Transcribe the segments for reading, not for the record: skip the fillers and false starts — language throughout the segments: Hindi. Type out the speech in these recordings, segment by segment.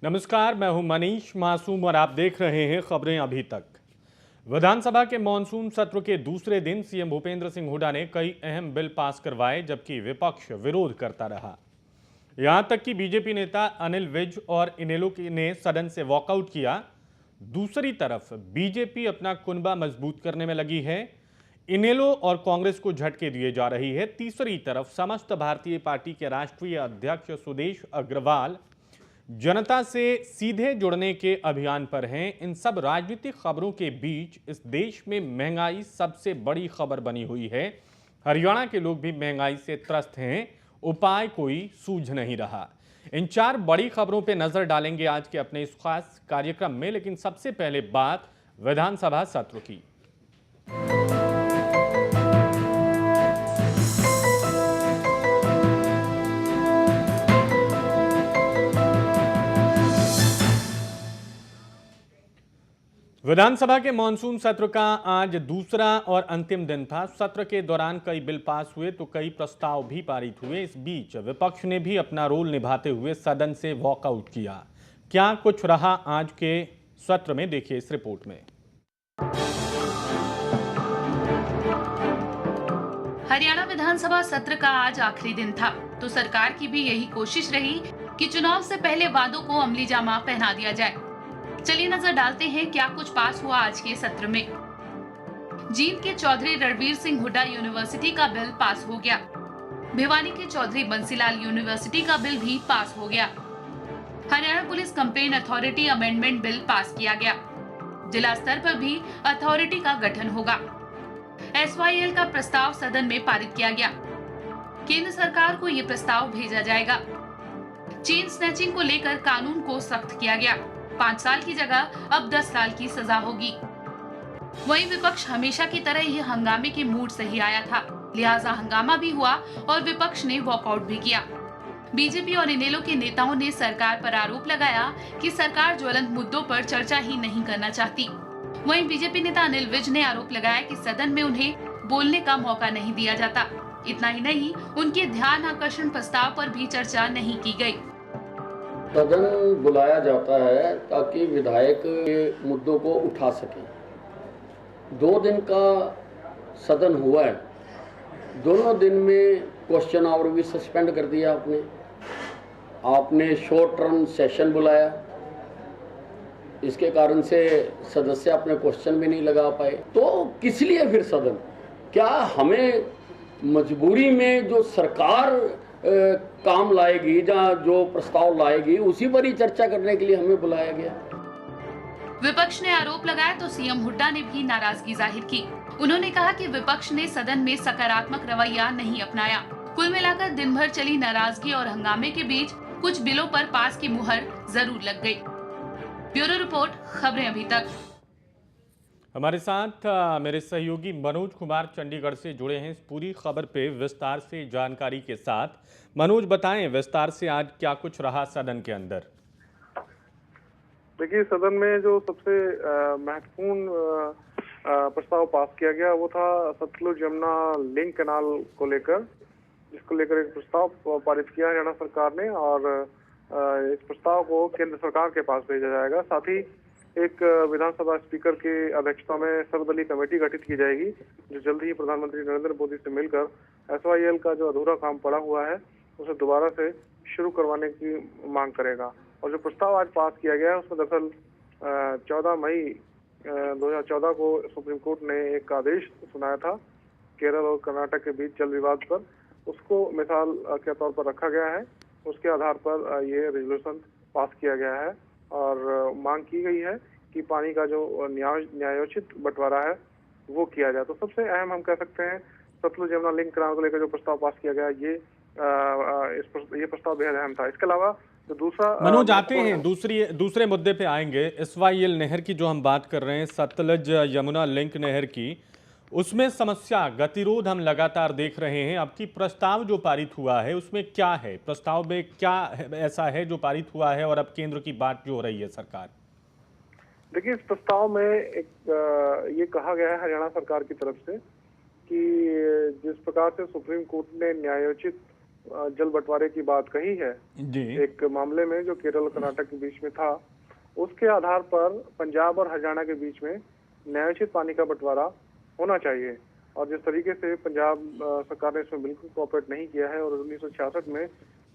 नमस्कार, मैं हूं मनीष मासूम और आप देख रहे हैं खबरें अभी तक। विधानसभा के मॉनसून सत्र के दूसरे दिन सीएम भूपेंद्र सिंह हुड्डा ने कई अहम बिल पास करवाए, जबकि विपक्ष विरोध करता रहा। यहां तक कि बीजेपी नेता अनिल विज और इनेलो ने सदन से वॉकआउट किया। दूसरी तरफ बीजेपी अपना कुनबा मजबूत करने में लगी है। इनेलो और कांग्रेस को झटके दिए जा रही है। तीसरी तरफ समस्त भारतीय पार्टी के राष्ट्रीय अध्यक्ष सुदेश अग्रवाल जनता से सीधे जुड़ने के अभियान पर हैं। इन सब राजनीतिक खबरों के बीच इस देश में महंगाई सबसे बड़ी खबर बनी हुई है। हरियाणा के लोग भी महंगाई से त्रस्त हैं, उपाय कोई सूझ नहीं रहा। इन चार बड़ी खबरों पर नजर डालेंगे आज के अपने इस खास कार्यक्रम में, लेकिन सबसे पहले बात विधानसभा सत्र की। विधानसभा के मॉनसून सत्र का आज दूसरा और अंतिम दिन था। सत्र के दौरान कई बिल पास हुए तो कई प्रस्ताव भी पारित हुए। इस बीच विपक्ष ने भी अपना रोल निभाते हुए सदन से वॉकआउट किया। क्या कुछ रहा आज के सत्र में, देखिए इस रिपोर्ट में। हरियाणा विधानसभा सत्र का आज आखिरी दिन था, तो सरकार की भी यही कोशिश रही कि चुनाव से पहले वादों को अमली जामा पहना दिया जाए। चलिए नजर डालते हैं क्या कुछ पास हुआ आज के सत्र में। जींद के चौधरी रणवीर सिंह हुड्डा यूनिवर्सिटी का बिल पास हो गया। भिवानी के चौधरी बंसीलाल यूनिवर्सिटी का बिल भी पास हो गया। Haryana police complain authority amendment bill pass किया गया। जिला स्तर पर भी अथॉरिटी का गठन होगा। SYL का प्रस्ताव सदन में पारित किया गया। केंद्र सरकार को ये प्रस्ताव भेजा जाएगा। चेन स्नैचिंग को लेकर कानून को सख्त किया गया। 5 साल की जगह अब 10 साल की सजा होगी। वहीं विपक्ष हमेशा की तरह ही हंगामे के मूड से ही आया था, लिहाजा हंगामा भी हुआ और विपक्ष ने वॉकआउट भी किया। बीजेपी और इनेलो के नेताओं ने सरकार पर आरोप लगाया कि सरकार ज्वलंत मुद्दों पर चर्चा ही नहीं करना चाहती। वहीं बीजेपी नेता अनिल विज ने आरोप लगाया कि सदन में उन्हें बोलने का मौका नहीं दिया जाता। इतना ही नहीं, उनके ध्यान आकर्षण प्रस्ताव पर भी चर्चा नहीं की गई। सदन बुलाया जाता है ताकि विधायक के मुद्दों को उठा सकें। 2 दिन का सदन हुआ है, दोनों दिन में क्वेश्चन आवर भी सस्पेंड कर दिया आपने शॉर्ट टर्म सेशन बुलाया, इसके कारण से सदस्य अपने क्वेश्चन भी नहीं लगा पाए। तो किस लिए फिर सदन? क्या हमें मजबूरी में जो सरकार काम लाएगी या जो प्रस्ताव लाएगी उसी पर ही चर्चा करने के लिए हमें बुलाया गया? विपक्ष ने आरोप लगाया तो सीएम हुड्डा ने भी नाराजगी जाहिर की। उन्होंने कहा कि विपक्ष ने सदन में सकारात्मक रवैया नहीं अपनाया। कुल मिलाकर दिन भर चली नाराजगी और हंगामे के बीच कुछ बिलों पर पास की मुहर जरूर लग गई। ब्यूरो रिपोर्ट, खबरें अभी तक। हमारे साथ मेरे सहयोगी मनोज कुमार चंडीगढ़ से जुड़े हैं इस पूरी खबर पे विस्तार से जानकारी के साथ। मनोज, बताएं विस्तार से आज क्या कुछ रहा सदन के अंदर। देखिए, सदन में जो सबसे महत्वपूर्ण प्रस्ताव पास किया गया वो था सतलुज यमुना लिंक कैनाल को लेकर, जिसको लेकर एक प्रस्ताव पारित किया हरियाणा सरकार ने और इस प्रस्ताव को केंद्र सरकार के पास भेजा जाएगा। साथ ही एक विधानसभा स्पीकर की अध्यक्षता में सर्वदलीय कमेटी गठित की जाएगी, जो जल्द ही प्रधानमंत्री नरेंद्र मोदी से मिलकर SYL का जो अधूरा काम पड़ा हुआ है उसे दोबारा से शुरू करवाने की मांग करेगा। और जो प्रस्ताव आज पास किया गया है उसमें दरअसल 14 मई 2014 को सुप्रीम कोर्ट ने एक आदेश सुनाया था केरल और कर्नाटक के बीच जल विवाद पर, उसको मिसाल के तौर पर रखा गया है। उसके आधार पर ये रेजोल्यूशन पास किया गया है और मांग की गई है कि पानी का जो न्यायोचित बंटवारा है वो किया जाए। तो सबसे अहम हम कह सकते हैं सतलुज यमुना लिंक कैनाल को लेकर जो प्रस्ताव पास किया गया, ये ये प्रस्ताव बेहद अहम था। इसके अलावा जो दूसरा मनोज आते हैं दूसरे मुद्दे पे आएंगे। SYL नहर की जो हम बात कर रहे हैं, सतलज यमुना लिंक नहर की, उसमें समस्या गतिरोध हम लगातार देख रहे हैं। अब की प्रस्ताव जो पारित हुआ है उसमें क्या है, प्रस्ताव में क्या ऐसा है जो पारित हुआ है और अब केंद्र की बात जो हो रही है सरकार? देखिए, इस प्रस्ताव में एक ये कहा गया है हरियाणा सरकार की तरफ से कि जिस प्रकार से सुप्रीम कोर्ट ने न्यायोचित जल बंटवारे की बात कही है जी। एक मामले में जो केरल और कर्नाटक के बीच में था, उसके आधार पर पंजाब और हरियाणा के बीच में न्यायोचित पानी का बंटवारा होना चाहिए। और जिस तरीके से पंजाब सरकार ने इसमें बिल्कुल कोऑपरेट नहीं किया है और 1966 में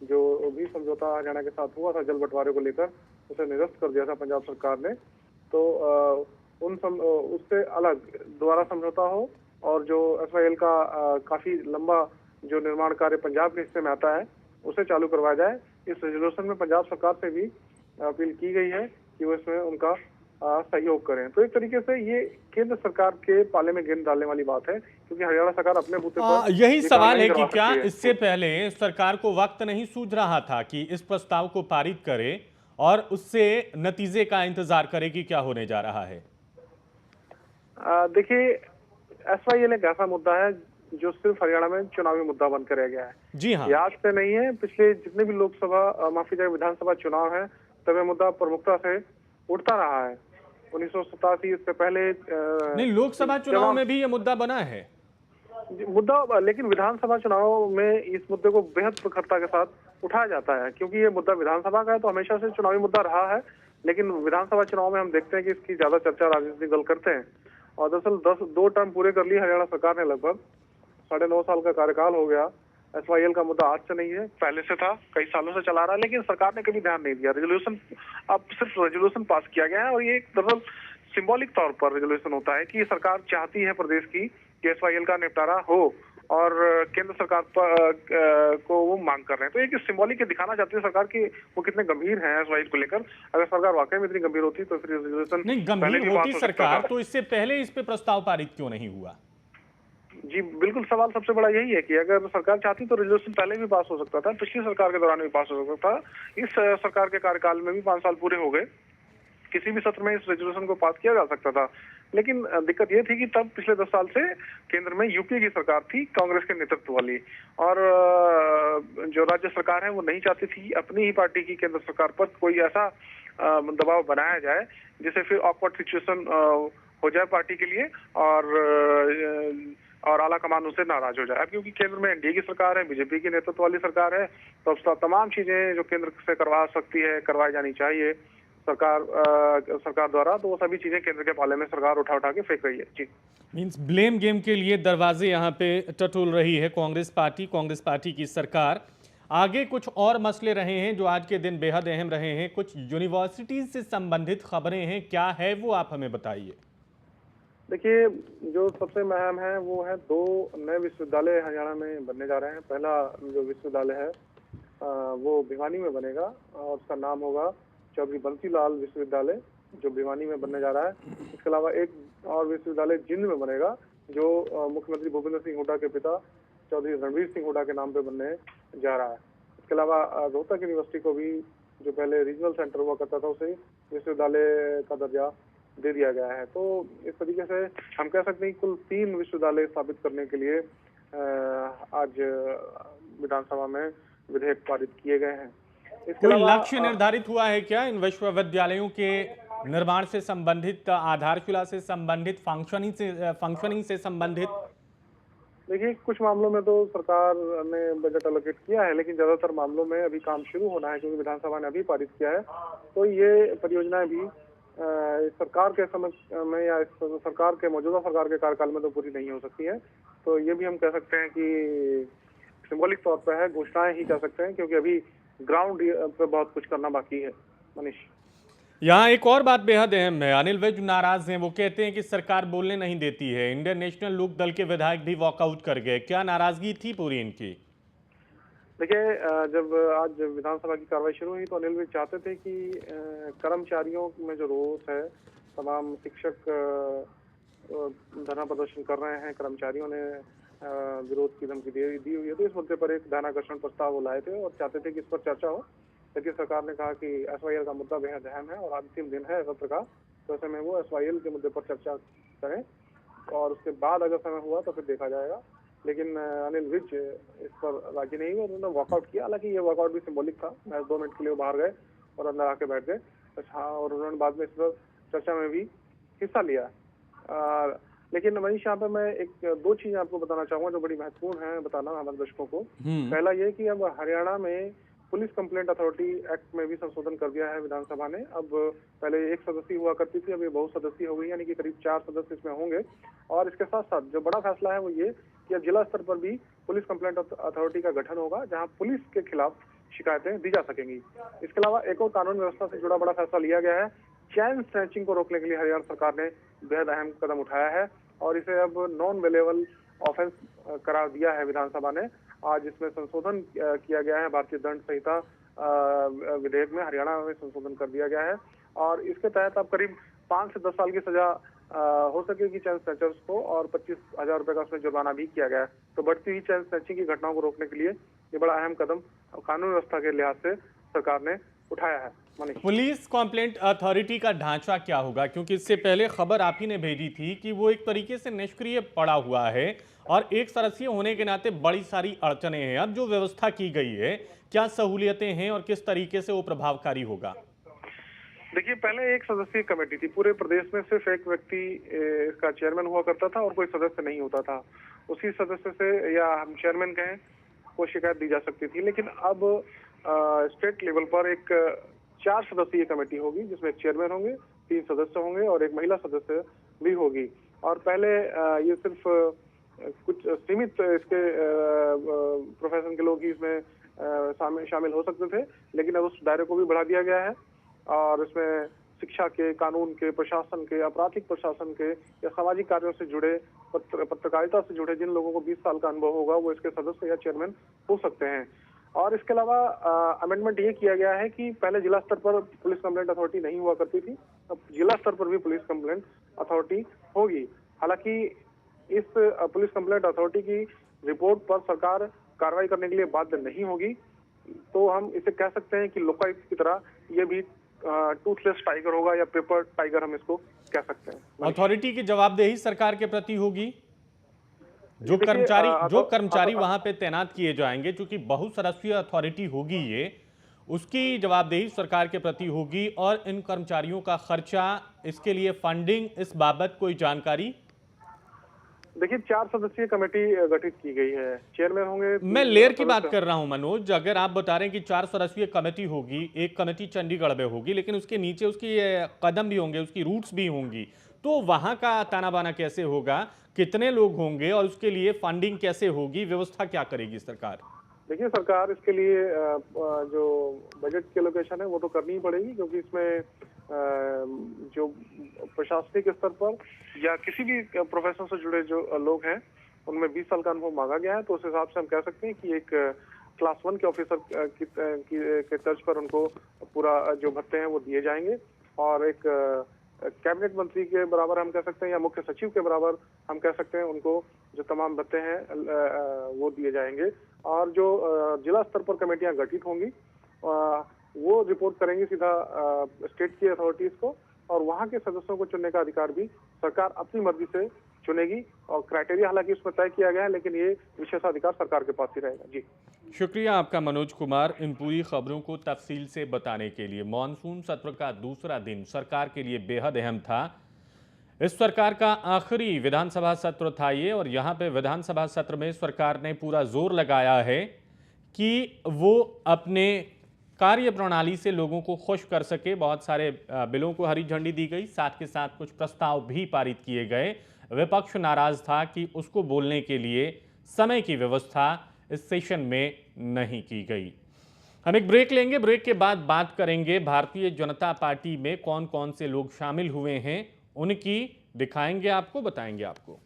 जो भी समझौता हरियाणा के साथ हुआ था जल बंटवारे को लेकर, उसे निरस्त कर दिया था पंजाब सरकार ने। तो उससे अलग दोबारा समझौता हो और जो SYL का काफी लंबा जो निर्माण कार्य पंजाब के हिस्से में आता है उसे चालू करवाया जाए। इस रेजोल्यूशन में पंजाब सरकार से भी अपील की गई है कि वो इसमें उनका सहयोग करें। तो एक तरीके से ये केंद्र सरकार के पाले में गेंद डालने वाली बात है, क्योंकि हरियाणा सरकार अपने बूते पर यही सवाल है कि करवा क्या सकती है। इससे पहले सरकार को वक्त नहीं सूझ रहा था कि इस प्रस्ताव को पारित करे और उससे नतीजे का इंतजार करे कि क्या होने जा रहा है? देखिए, SYL एक ऐसा मुद्दा है जो सिर्फ हरियाणा में चुनावी मुद्दा बनकर रह गया है। जी हाँ। ये आज से नहीं है, पिछले जितने भी लोकसभा माफ कीजिएगा विधानसभा चुनाव है तब यह मुद्दा प्रमुखता से उठता रहा है। 1987 इससे पहले नहीं, लोकसभा चुनाव में भी ये मुद्दा बना है मुद्दा, लेकिन विधानसभा चुनाव में इस मुद्दे को बेहद प्रखरता के साथ उठाया जाता है, क्योंकि ये मुद्दा विधानसभा का है तो हमेशा से चुनावी मुद्दा रहा है। लेकिन विधानसभा चुनाव में हम देखते हैं कि इसकी ज्यादा चर्चा राजनीतिक दल करते हैं। और दरअसल 2 टर्म पूरे कर लिए हरियाणा सरकार ने, लगभग 9.5 साल का कार्यकाल हो गया। SYL का मुद्दा आज से नहीं है, पहले से था, कई सालों से चला रहा है, लेकिन सरकार ने कभी ध्यान नहीं दिया। रेजोल्यूशन, अब सिर्फ रेजोल्यूशन पास किया गया है और ये दरअसल सिंबॉलिक तौर पर रेजोल्यूशन होता है कि सरकार चाहती है प्रदेश की कि SYL का निपटारा हो और केंद्र सरकार को वो मांग कर रहे हैं। तो एक सिंबॉलिक ये दिखाना चाहती है सरकार की वो कितने गंभीर हैं SYL को लेकर। अगर सरकार वाकई में इतनी गंभीर होती तो फिर रेजोल्यूशन नहीं, गंभीर होती सरकार तो इससे पहले इस पे प्रस्ताव पारित क्यों नहीं हुआ? जी बिल्कुल, सवाल सबसे बड़ा यही है कि अगर सरकार चाहती तो रेजोल्यूशन पहले भी पास हो सकता था, पिछली सरकार के दौरान भी पास हो सकता था। इस सरकार के कार्यकाल में भी 5 साल पूरे हो गए, किसी भी सत्र में इस रेजोल्यूशन को पास किया जा सकता था। लेकिन दिक्कत ये थी कि तब पिछले 10 साल से केंद्र में यूपीए की सरकार थी, कांग्रेस के नेतृत्व वाली, और जो राज्य सरकार है वो नहीं चाहती थी अपनी ही पार्टी की केंद्र सरकार पर कोई ऐसा दबाव बनाया जाए जिससे फिर ऑकवर्ड सिचुएशन हो जाए पार्टी के लिए और आला कमान उससे नाराज हो जाए। अब क्योंकि केंद्र में एनडीए की सरकार है, बीजेपी की नेतृत्व वाली सरकार है, तो अब तमाम चीजें जो केंद्र से करवा सकती है करवाई जानी चाहिए सरकार द्वारा, तो वो सभी चीजें केंद्र के पाले में सरकार उठा के फेंक रही है। जी, मींस ब्लेम गेम के लिए दरवाजे यहाँ पे टटोल रही है कांग्रेस पार्टी की सरकार। आगे कुछ और मसले रहे हैं जो आज के दिन बेहद अहम रहे हैं, कुछ यूनिवर्सिटीज से संबंधित खबरें हैं, क्या है वो आप हमें बताइए। देखिए, जो सबसे अहम है वो है 2 नए विश्वविद्यालय हरियाणा में बनने जा रहे हैं। पहला जो विश्वविद्यालय है वो भिवानी में बनेगा और उसका नाम होगा चौधरी बंसी लाल विश्वविद्यालय, जो भिवानी में बनने जा रहा है। इसके अलावा एक और विश्वविद्यालय जिंद में बनेगा जो मुख्यमंत्री भूपेंद्र सिंह हुड्डा के पिता चौधरी रणवीर सिंह हुड्डा के नाम पे बनने जा रहा है। इसके अलावा रोहतक यूनिवर्सिटी को भी, जो पहले रीजनल सेंटर हुआ करता था, उसे विश्वविद्यालय का दर्जा दे दिया गया है। तो इस तरीके से हम कह सकते हैं कुल 3 विश्वविद्यालय स्थापित करने के लिए आज विधानसभा में विधेयक पारित किए गए हैं। कोई लक्ष्य निर्धारित हुआ है क्या इन विश्वविद्यालयों के निर्माण से संबंधित, आधारशिला से संबंधित, फंक्शनिंग से संबंधित? देखिए, कुछ मामलों में तो सरकार ने बजट एलोकेट किया है, लेकिन ज्यादातर मामलों में अभी काम शुरू होना है क्योंकि विधानसभा ने अभी पारित किया है। तो ये परियोजनाएं भी सरकार के समय में या सरकार के मौजूदा सरकार के कार्यकाल में तो पूरी नहीं हो सकती है। तो ये भी हम कह सकते हैं कि सिंबॉलिक तौर पर है, घोषणाएं ही कह सकते हैं, क्योंकि अभी ग्राउंड पे बहुत कुछ करना बाकी है। मनीष, यहाँ एक और बात बेहद अहम है। अनिल विज नाराज हैं, वो कहते हैं कि सरकार बोलने नहीं देती है। इंडियन नेशनल लोक दल के विधायक भी वॉकआउट कर गए, क्या नाराजगी थी पूरी इनकी? देखिए, जब आज विधानसभा की कार्रवाई शुरू हुई तो अनिल विज चाहते थे कि कर्मचारियों में जो रोष है, तमाम शिक्षक धरना प्रदर्शन कर रहे हैं, कर्मचारियों ने विरोध की धमकी दी हुई है। तो इस मुद्दे पर एक ध्यानाकर्षण प्रस्ताव वो लाए थे और चाहते थे कि इस पर चर्चा हो, लेकिन सरकार ने कहा कि एसवाईएल का मुद्दा बेहद अहम है और अंतिम दिन है सत्र का, तो ऐसे में वो एसवाईएल के मुद्दे पर चर्चा करें और उसके बाद अगर समय हुआ तो फिर देखा जाएगा। लेकिन अनिल विज इस पर राजी नहीं हुए, उन्होंने वॉकआउट किया। हालांकि ये वॉकआउट भी सिंबॉलिक था, महज 2 मिनट के लिए बाहर गए और अंदर आके बैठ गए। हाँ, और उन्होंने बाद में इस पर चर्चा में भी हिस्सा लिया। लेकिन मनीष, यहाँ पे मैं 2 चीजें आपको बताना चाहूंगा जो बड़ी महत्वपूर्ण है बताना हमारे दर्शकों को। पहला ये कि अब हरियाणा में पुलिस कंप्लेंट अथॉरिटी एक्ट में भी संशोधन कर दिया है विधानसभा ने। अब पहले 1 सदस्य हुआ करती थी, अब ये बहुसदस्यीय हो गई, यानी कि करीब 4 सदस्य इसमें होंगे। और इसके साथ साथ जो बड़ा फैसला है वो ये कि अब जिला स्तर पर भी पुलिस कंप्लेंट अथॉरिटी का गठन होगा, जहां पुलिस के खिलाफ शिकायतें दी जा सकेंगी। इसके अलावा एक और कानून व्यवस्था से जुड़ा बड़ा फैसला लिया गया है। चैन स्नैचिंग को रोकने के लिए हरियाणा सरकार ने बेहद अहम कदम उठाया है और इसे अब नॉन वेलेबल ऑफेंस करार दिया है विधानसभा ने। आज इसमें संशोधन किया गया है, भारतीय दंड संहिता विधेयक में हरियाणा में संशोधन कर दिया गया है और इसके तहत अब करीब 5 से 10 साल की सजा हो सकेगी चैन स्नैचर्स को और 25,000 रुपए का उसमें जुर्माना भी किया गया है। तो बढ़ती हुई चैन स्नैचिंग की घटनाओं को रोकने के लिए ये बड़ा अहम कदम कानून व्यवस्था के लिहाज से सरकार ने उठाया है। पुलिस कंप्लेंट अथॉरिटी का ढांचा क्या होगा, क्योंकि इससे पहले खबर आप ही ने भेजी थी कि वो एक तरीके से निष्क्रिय पड़ा हुआ है और 1 सदस्यीय होने के नाते बड़ी सारी अड़चने हैं। अब जो व्यवस्था की गई है, क्या सहूलियतें हैं और किस तरीके से वो प्रभावकारी होगा? देखिए, पहले 1 सदस्यीय कमेटी थी। पूरे प्रदेश में सिर्फ एक व्यक्ति इसका चेयरमैन हुआ करता था और कोई सदस्य नहीं होता था। उसी सदस्य से, या हम चेयरमैन कहें, को शिकायत दी जा सकती थी। लेकिन अब स्टेट लेवल पर एक 4 सदस्यीय कमेटी होगी, जिसमें एक चेयरमैन होंगे, 3 सदस्य होंगे और एक महिला सदस्य भी होगी। और पहले ये सिर्फ कुछ सीमित इसके प्रोफेशन के लोग ही इसमें शामिल हो सकते थे, लेकिन अब उस दायरे को भी बढ़ा दिया गया है और इसमें शिक्षा के, कानून के, प्रशासन के, आपराधिक प्रशासन के या सामाजिक कार्यों से जुड़े, पत्रकारिता से जुड़े जिन लोगों को 20 साल का अनुभव होगा वो इसके सदस्य या चेयरमैन हो सकते हैं। और इसके अलावा अमेंडमेंट ये किया गया है कि पहले जिला स्तर पर पुलिस कंप्लेंट अथॉरिटी नहीं हुआ करती थी, अब जिला स्तर पर भी पुलिस कंप्लेंट अथॉरिटी होगी। हालांकि इस पुलिस कंप्लेंट अथॉरिटी की रिपोर्ट पर सरकार कार्रवाई करने के लिए बाध्य नहीं होगी। तो हम इसे कह सकते हैं कि लोकायुक्त की तरह ये भी टूथलेस टाइगर होगा या पेपर टाइगर हम इसको कह सकते हैं। अथॉरिटी की जवाबदेही सरकार के प्रति होगी। जो कर्मचारी वहां पे तैनात किए जाएंगे, चूंकि बहुसदस्यीय अथॉरिटी होगी ये, उसकी जवाबदेही सरकार के प्रति होगी। और इन कर्मचारियों का खर्चा, इसके लिए फंडिंग, इस बाबत कोई जानकारी? देखिए, 4 सदस्यीय कमेटी गठित की गई है, चेयरमैन होंगे। मैं लेयर की बात कर रहा हूं मनोज। अगर आप बता रहे हैं कि 4 सदस्यीय कमेटी होगी, एक कमेटी चंडीगढ़ में होगी, लेकिन उसके नीचे उसकी कदम भी होंगे, उसकी रूट्स भी होंगी, तो वहां का ताना बाना कैसे होगा, कितने लोग होंगे और उसके लिए फंडिंग कैसे होगी, व्यवस्था क्या करेगी सरकार? देखिए, सरकार इसके लिए जो बजट की एलोकेशन है वो तो करनी ही पड़ेगी, क्योंकि इसमें जो प्रशासनिक स्तर पर या किसी भी प्रोफेशन से जुड़े जो लोग हैं उनमें 20 साल का अनुभव मांगा गया है। तो उस हिसाब से हम कह सकते हैं कि एक क्लास 1 के ऑफिसर के तर्ज पर उनको पूरा जो भत्ते हैं वो दिए जाएंगे और एक कैबिनेट मंत्री के बराबर हम कह सकते हैं या मुख्य सचिव के बराबर हम कह सकते हैं उनको जो तमाम भत्ते हैं वो दिए जाएंगे। और जो जिला स्तर पर कमेटियां गठित होंगी वो रिपोर्ट करेंगी सीधा स्टेट की अथॉरिटीज को और वहां के सदस्यों को चुनने का अधिकार भी सरकार अपनी मर्जी से चुनेगी। और क्राइटेरिया हालांकि उसमें तय किया गया है, लेकिन ये विशेषाधिकार सरकार के पास ही रहेगा। जी, शुक्रिया आपका मनोज कुमार, इन पूरी खबरों को तफसील से बताने के लिए। मॉनसून सत्र का दूसरा दिन सरकार के लिए बेहद अहम था। इस सरकार का आखिरी विधानसभा सत्र था ये, और यहाँ पे विधानसभा सत्र में सरकार ने पूरा जोर लगाया है कि वो अपने कार्य प्रणाली से लोगों को खुश कर सके। बहुत सारे बिलों को हरी झंडी दी गई, साथ के साथ कुछ प्रस्ताव भी पारित किए गए। विपक्ष नाराज था कि उसको बोलने के लिए समय की व्यवस्था इस सेशन में नहीं की गई। हम एक ब्रेक लेंगे, ब्रेक के बाद बात करेंगे भारतीय जनता पार्टी में कौन कौन से लोग शामिल हुए हैं, उनकी दिखाएंगे आपको, बताएंगे आपको।